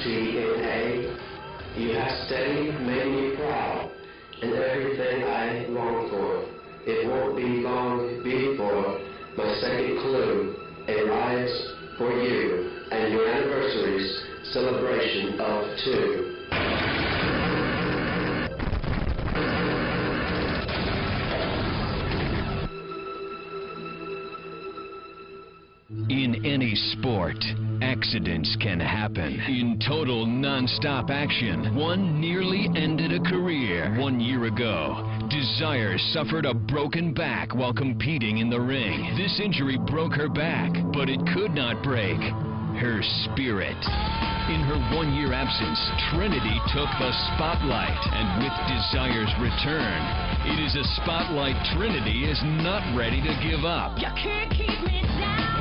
TNA. You have steady, made me proud, and everything I long for. It won't be long before my second clue arrives for you and your anniversary's celebration of 2. In any sport, accidents can happen. In total non-stop action, one nearly ended a career. 1 year ago, Desire suffered a broken back while competing in the ring. This injury broke her back, but it could not break her spirit. In her 1-year absence, Trinity took the spotlight, and with Desire's return, it is a spotlight Trinity is not ready to give up. You can't keep me down.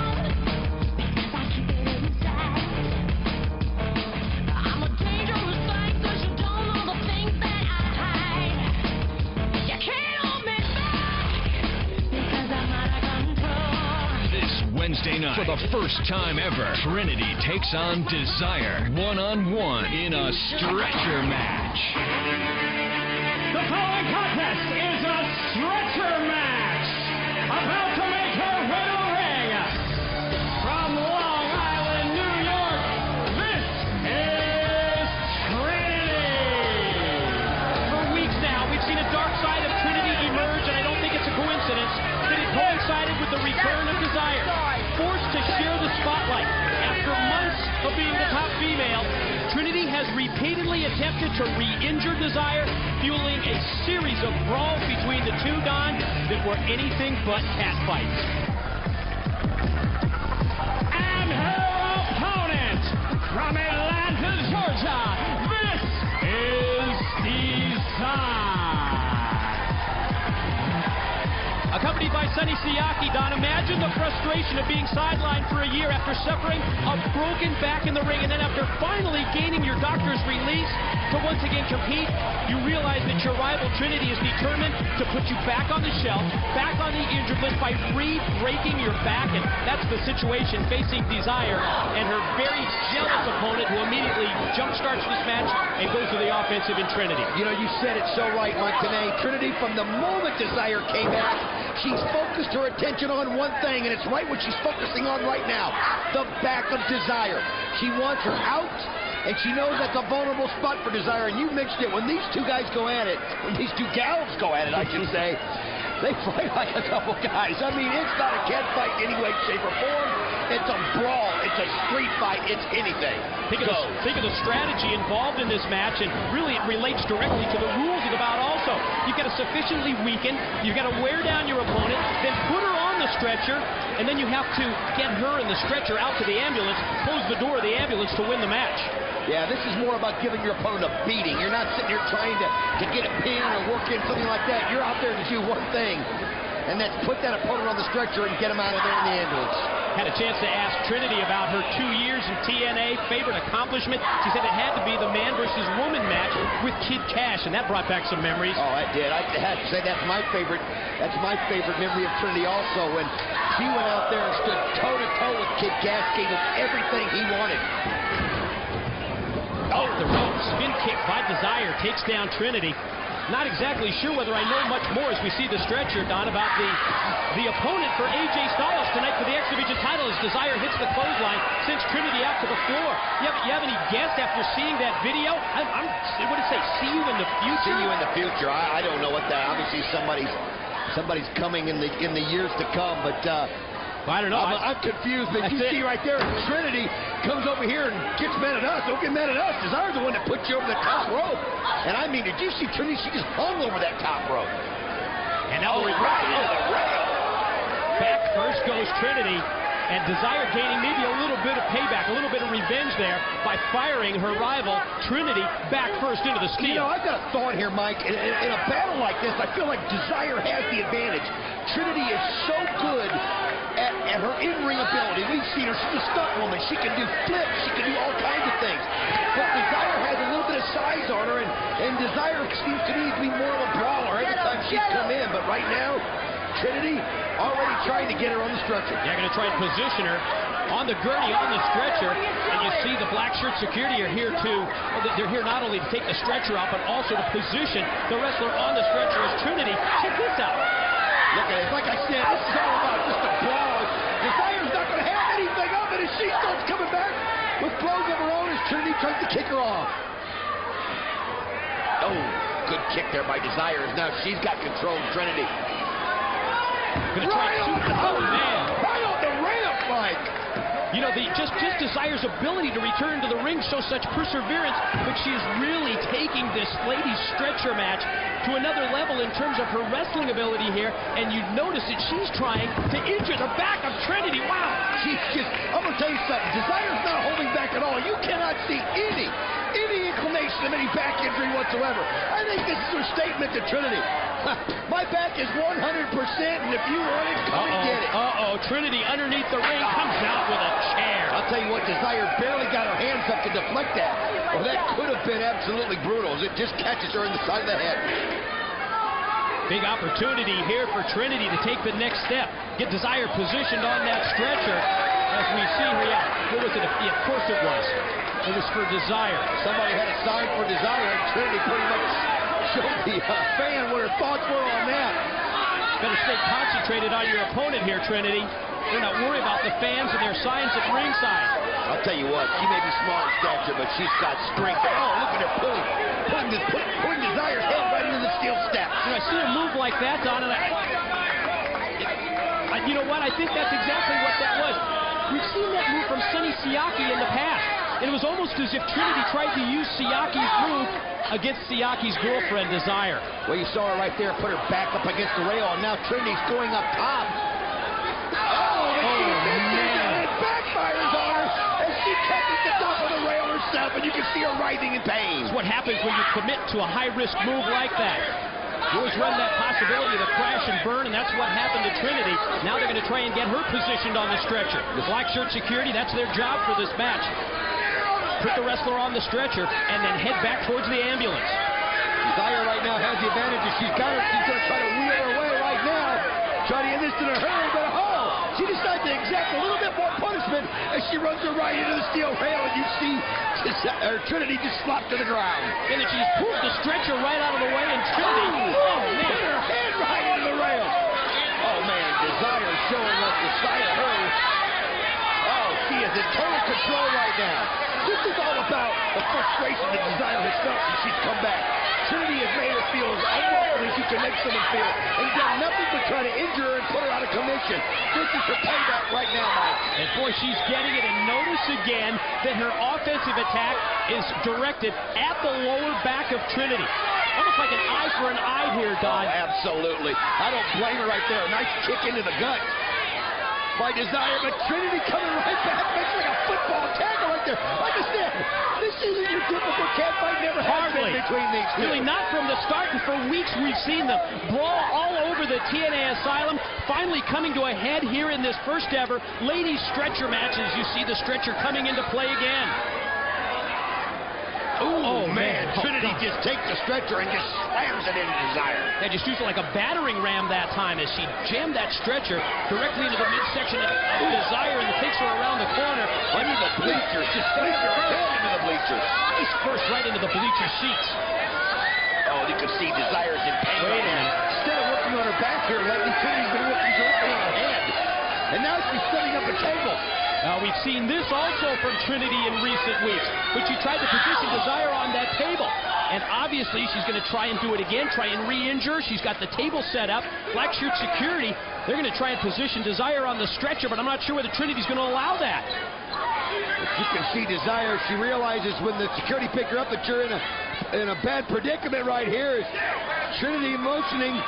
Wednesday night, for the first time ever, Trinity takes on Desire one-on-one in a stretcher match. The following contest is a stretcher match. About to make her way to the ring. From Long Island, New York, this is Trinity. For weeks now, we've seen a dark side of Trinity emerge, and I don't think it's a coincidence that it coincided with the return of Desire. Forced to share the spotlight after months of being the top female, Trinity has repeatedly attempted to re-injure Desire, fueling a series of brawls between the two, Don, that were anything but catfights. And her opponent from Atlanta, Georgia, this is Desire. Accompanied by Sonny Siaki, Don, imagine the frustration of being sidelined for a year after suffering a broken back in the ring, and then after finally gaining your doctor's release to once again compete, you realize that your rival Trinity is determined to put you back on the shelf, back on the injured list by re-breaking your back, and that's the situation facing Desire and her very jealous opponent, who immediately jump-starts this match and goes to the offensive in Trinity. You know, you said it so right, Montane. Trinity, from the moment Desire came back, she's focused her attention on one thing, and it's right what she's focusing on right now, the back of Desire. She wants her out, and she knows that's a vulnerable spot for Desire, and you mentioned it. When these two guys go at it, when these two gals go at it, I should say, they fight like a couple guys. I mean, it's not a cat fight in any way, shape, or form. It's a brawl. It's a street fight. It's anything. Think of the strategy involved in this match, and really it relates directly to the rules of the bout also. You've got to sufficiently weaken, you've got to wear down your opponent, then put her on the stretcher, and then you have to get her and the stretcher out to the ambulance, close the door of the ambulance to win the match. Yeah, this is more about giving your opponent a beating. You're not sitting here trying to get a pin or work in something like that. You're out there to do one thing, and that's put that opponent on the stretcher and get him out of there in the ambulance. Had a chance to ask Trinity about her 2 years in TNA, favorite accomplishment. She said it had to be the man versus woman match with Kid Cash, and that brought back some memories. Oh, it did. I have to say that's my favorite. That's my favorite memory of Trinity also, when she went out there and stood toe-to-toe with Kid Cash, gave him everything he wanted. Oh, the rope spin kick by Desire takes down Trinity. Not exactly sure whether I know much more as we see the stretcher, Don, about the opponent for AJ Styles tonight for the X Division title as Desire hits the clothesline, sends Trinity out to the floor. You have any guess after seeing that video? What did it say? See you in the future? See you in the future. I don't know what that. Obviously, somebody's coming in the years to come, but. I don't know. I'm confused, but you see right there, Trinity comes over here and gets mad at us. Don't get mad at us. Desire's the one that put you over the top rope. And I mean, did you see Trinity? She just hung over that top rope. And now right into the rail. Back first goes Trinity. And Desire gaining maybe a little bit of payback, a little bit of revenge there by firing her rival, Trinity, back first into the steel. You know, I've got a thought here, Mike. In a battle like this, I feel like Desire has the advantage. Trinity is so good at her in-ring ability. We've seen her. She's a stunt woman. She can do flips. She can do all kinds of things. But Desire has a little bit of size on her, and Desire seems to me to be more of a brawler every time she's come in. But right now, Trinity already trying to get her on the stretcher. They're going to try and position her on the gurney, on the stretcher. And you see the black shirt security are here too. They're here not only to take the stretcher out, but also to position the wrestler on the stretcher as Trinity. Check this out. Look at it. Like I said, this is all about just a brawl. Desire's not going to have anything of it as she starts coming back with blows of her own as Trinity tries to kick her off. Oh, good kick there by Desire. Now she's got control of Trinity. Right on the ramp, Mike. You know, just Desire's ability to return to the ring shows such perseverance, but she's really taking this ladies stretcher match to another level in terms of her wrestling ability here. And you notice that she's trying to injure the back of Trinity. Wow. She's just, I'm going to tell you something. Desire's not holding back at all. You cannot see any inclination of any back injury whatsoever. I think this is her statement to Trinity. My back is 100%, and if you want it, come and get it. Trinity underneath the ring comes out with a chair. I'll tell you what, Desire barely got her hands up to deflect that. Well, that could have been absolutely brutal as it just catches her in the side of the head. Big opportunity here for Trinity to take the next step. Get Desire positioned on that stretcher. As we see here, what was it? Of course it was. It was for Desire. Somebody had a sign for Desire, and Trinity pretty much showed the fan what her thoughts were on that. Better stay concentrated on your opponent here, Trinity. Do not worry about the fans and their signs at ringside. I'll tell you what, she may be small in stature, but she's got strength. Oh, look at her pulling Desire's head right into the steel steps. You know, I see her move like that, Don, and you know what? I think that's exactly what that was. We've seen that move from Sonny Siaki in the past. And it was almost as if Trinity tried to use Siaki's move against Siaki's girlfriend, Desire. Well, you saw her right there, put her back up against the rail, and now Trinity's going up top. Man. It backfires on her as she catches the top of the rail herself, and you can see her writhing in pain. That's what happens when you commit to a high-risk move like that. You always run that possibility of a crash and burn, and that's what happened to Trinity. Now they're going to try and get her positioned on the stretcher. The black shirt security, that's their job for this match. Put the wrestler on the stretcher and then head back towards the ambulance. Desire right now has the advantage. She's got her. She's going to try to wheel her away right now. Try to end this in a hurry, but she decides to exact a little bit more punishment as she runs her right into the steel rail, and you see Trinity just slop to the ground. And then she just pulls the stretcher right out of the way, and Trinity, put her head right into the rail. Oh, man, Desire showing us the side of her. Oh, she is in total control right now. This is all about the frustration that Desire has felt since she's come back. Trinity has made her feel as unwelcome as you can make someone feel, and done nothing but try to injure her and put her out of commission. This is her payback right now, Mike. And boy, she's getting it. And notice again that her offensive attack is directed at the lower back of Trinity. Almost like an eye for an eye here, Don. Oh, absolutely. I don't blame her right there. A nice kick into the gut by Desire, but Trinity coming right back, makes like a football tackle right there. Like I said, this isn't your typical cat fight, never has been between these two. Really not from the start, and for weeks we've seen them brawl all over the TNA Asylum, finally coming to a head here in this first ever ladies stretcher match as you see the stretcher coming into play again. Oh, man. Trinity just takes the stretcher and just slams it into Desire. They just used it like a battering ram that time as she jammed that stretcher directly into the midsection of Desire and takes her around the corner. Under the bleachers. Just place her head into the bleachers. He's first right into the bleacher seats. Oh, you can see Desire's in pain right now. Instead of working on her back here lately, Trinity's been working directly on her head. And now she's setting up a table. We've seen this also from Trinity in recent weeks, but she tried to position Desire on that table. And obviously, she's going to try and do it again, try and re-injure. She's got the table set up. Black shirt security, they're going to try and position Desire on the stretcher, but I'm not sure whether Trinity's going to allow that. You can see Desire, she realizes when the security picked her up that you're in a bad predicament right here. Trinity motioning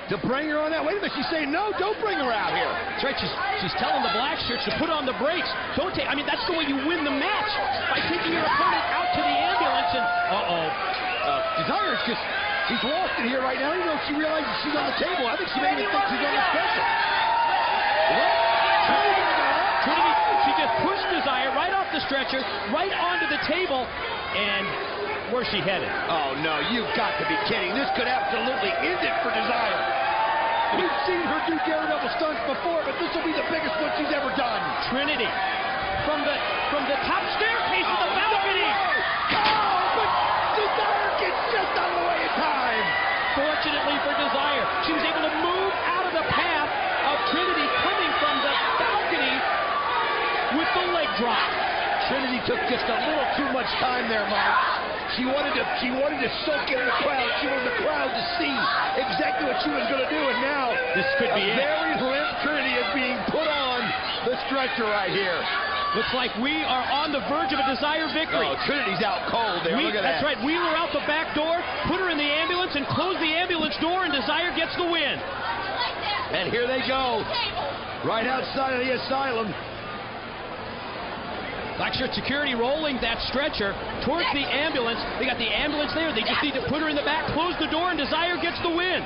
to bring her on out. Wait a minute, she's saying, no, don't bring her out here. That's right, she's telling the black shirts to put on the brakes. Don't take, I mean, that's the way you win the match, by taking your opponent out to the ambulance and, Desire's just, she's lost it here right now. Even though she realizes she's on the table, I think she may even think she's on the stretcher. Trinity, she just pushed Desire right off the stretcher, right onto the table, and where's she headed? Oh, no, you've got to be kidding. This could absolutely end it for Desire. We've seen her do daredevil stunts before, but this will be the biggest one she's ever done. Trinity from the top staircase of the balcony. But Desire gets just out of the way in time. Fortunately for Desire, she was able to move out of the path of Trinity coming from the balcony with the leg drop. Trinity took just a little too much time there, Mike. She wanted to soak in the crowd. She wanted the crowd to see exactly what she was going to do, and now This could be it. very limp Trinity is being put on the stretcher right here. Looks like we are on the verge of a Desire victory. Oh, Trinity's out cold there. Look at That's that. right. Wheeler out the back door, put her in the ambulance, and close the ambulance door, and Desire gets the win. And here they go, right outside of the asylum. Blackshirt security rolling that stretcher towards the ambulance. They got the ambulance there. They just need to put her in the back, close the door, and Desire gets the win.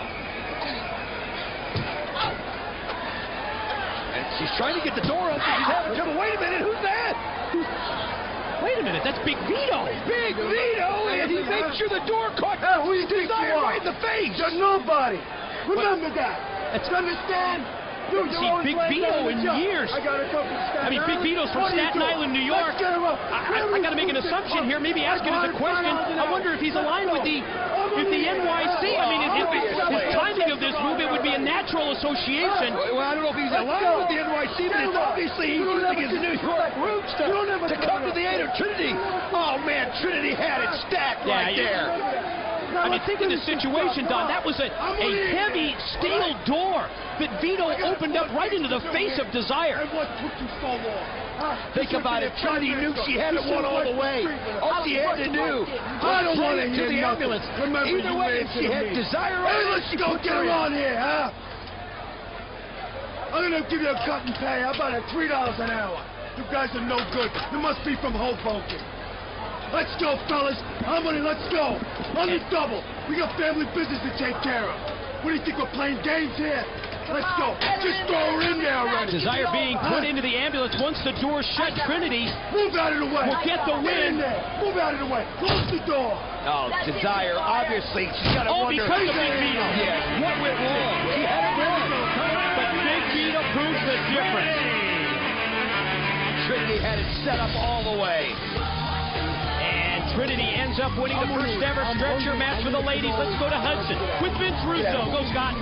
And she's trying to get the door open. She's having trouble. Wait a minute, who's that? Wait a minute, that's Big Vito. Big Vito, and he made sure the door caught Who do you think you Desire are? right in the face. You're nobody. Remember that. That's- You understand? Dude, See, Big Vito in years. I gotta go from Staten I mean, Big Vito's from What are you Staten doing? Island, New York. Let's get her up. I got to make an assumption here, maybe ask it as a question. I wonder if he's aligned with the NYC. I mean, if his timing of this move, it would be a natural association. Well, I don't know if he's aligned with the NYC, but it's obviously he's using his New York roots to come to the aid of Trinity. Oh, man, Trinity had it stacked right there. I mean, think of the situation, Don. That was a heavy steel door that Vito opened up right into the face of Desire. And what took you so long? Think about it. Trinity knew she had it won all the way. All she had to do I don't was want to take it to the ambulance. Remember, Either you way, if she had answered me. Desire Hey, on, let's go get her on here, huh? I'm gonna give you a cut and pay. How about it? $3 an hour. You guys are no good. You must be from Hoboken. Let's go, fellas. How many? Let's go. On the double. We got family business to take care of. What do you think, we're playing games here? Let's go. Just throw her in there already. Desire being put into the ambulance once the door shut. Trinity Move out of the way. will get the Get win. in there. Move out of the way. Close the door. Oh, Desire, obviously, she's got to Oh, wonder. because of Big Vito. Yeah, what went wrong? She had it wrong. But Big Vito proves the difference. Trinity had it set up all the way. And Trinity ends up winning the first ever stretcher match for the ladies. Let's go to Hudson with Vince Russo. Go, Scott.